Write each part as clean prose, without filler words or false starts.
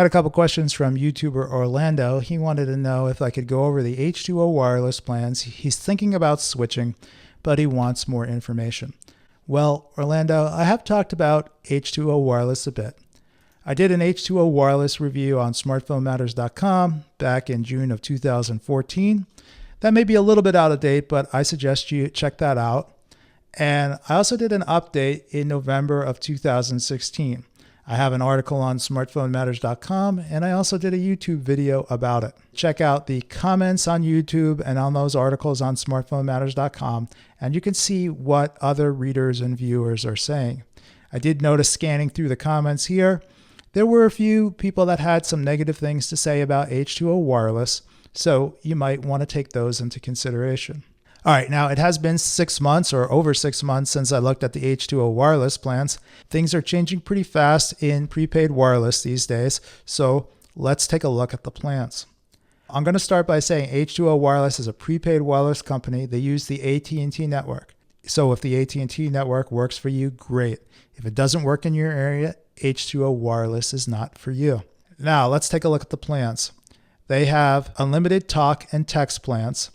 Had a couple questions from YouTuber Orlando. He wanted to know if I could go over the H2O wireless plans. He's thinking about switching, but he wants more information. Well, Orlando, I have talked about H2O wireless a bit. I did an H2O wireless review on smartphonematters.com back in June of 2014. That may be a little bit out of date, but I suggest you check that out. And I also did an update in November of 2016. I have an article on smartphonematters.com, and I also did a YouTube video about it. Check out the comments on YouTube and on those articles on smartphonematters.com, and you can see what other readers and viewers are saying. I did notice scanning through the comments here, there were a few people that had some negative things to say about H2O wireless, so you might want to take those into consideration. All right, now it has been 6 months or over 6 months since I looked at the H2O wireless plans. Things are changing pretty fast in prepaid wireless these days, so let's take a look at the plans. I'm going to start by saying H2O Wireless is a prepaid wireless company. They use the AT&T network. So if the AT&T network works for you, great. If it doesn't work in your area, H2O Wireless is not for you. Now let's take a look at the plans. They have unlimited talk and text plans.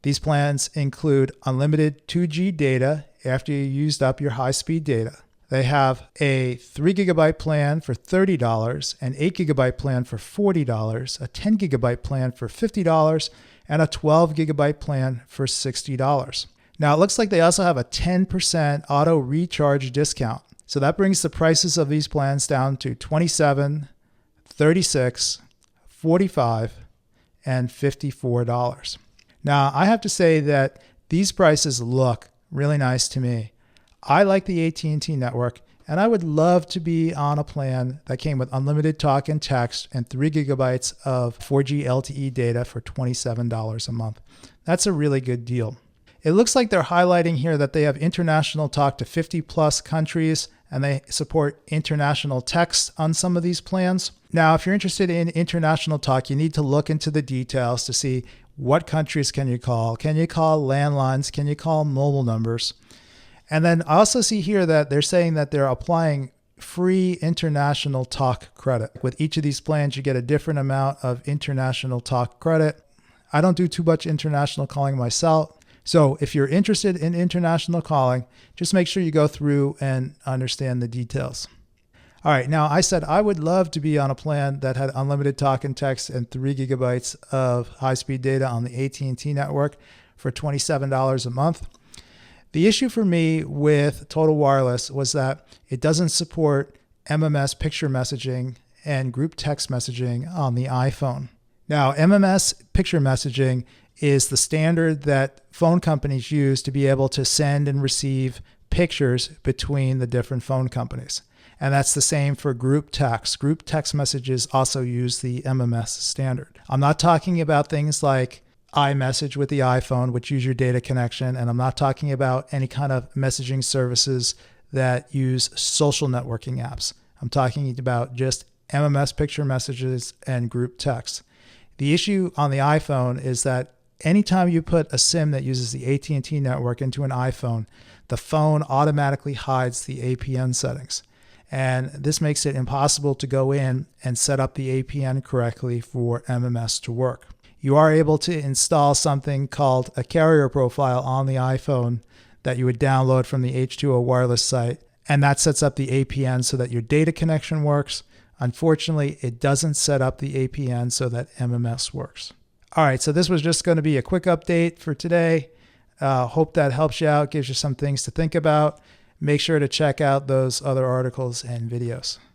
These plans include unlimited 2G data after you used up your high-speed data. They have a 3 gigabyte plan for $30, an 8 gigabyte plan for $40, a 10 gigabyte plan for $50, and a 12 gigabyte plan for $60. Now it looks like they also have a 10% auto recharge discount. So that brings the prices of these plans down to $27, $36, $45, and $54. Now, I have to say that these prices look really nice to me. I like the AT&T network, and I would love to be on a plan that came with unlimited talk and text and 3 gigabytes of 4G LTE data for $27 a month. That's a really good deal. It looks like they're highlighting here that they have international talk to 50 plus countries, and they support international text on some of these plans. Now, if you're interested in international talk, you need to look into the details to see what countries can you call? Can you call landlines? Can you call mobile numbers? And then I also see here that they're saying that they're applying free international talk credit. With each of these plans, you get a different amount of international talk credit. I don't do too much international calling myself. So if you're interested in international calling, just make sure you go through and understand the details. All right, now I said I would love to be on a plan that had unlimited talk and text and 3 gigabytes of high-speed data on the AT&T network for $27 a month. The issue for me with Total Wireless was that it doesn't support MMS picture messaging and group text messaging on the iPhone. Now, MMS picture messaging is the standard that phone companies use to be able to send and receive pictures between the different phone companies. And that's the same for group text. Group text messages also use the MMS standard. I'm not talking about things like iMessage with the iPhone, which use your data connection, and I'm not talking about any kind of messaging services that use social networking apps. I'm talking about just MMS picture messages and group text. The issue on the iPhone is that anytime you put a SIM that uses the AT&T network into an iPhone, the phone automatically hides the APN settings. And this makes it impossible to go in and set up the APN correctly for MMS to work. You are able to install something called a carrier profile on the iPhone that you would download from the H2O wireless site, and that sets up the APN so that your data connection works. Unfortunately, it doesn't set up the APN so that MMS works. All right, so this was just going to be a quick update for today. Hope that helps you out, gives you some things to think about. Make sure to check out those other articles and videos.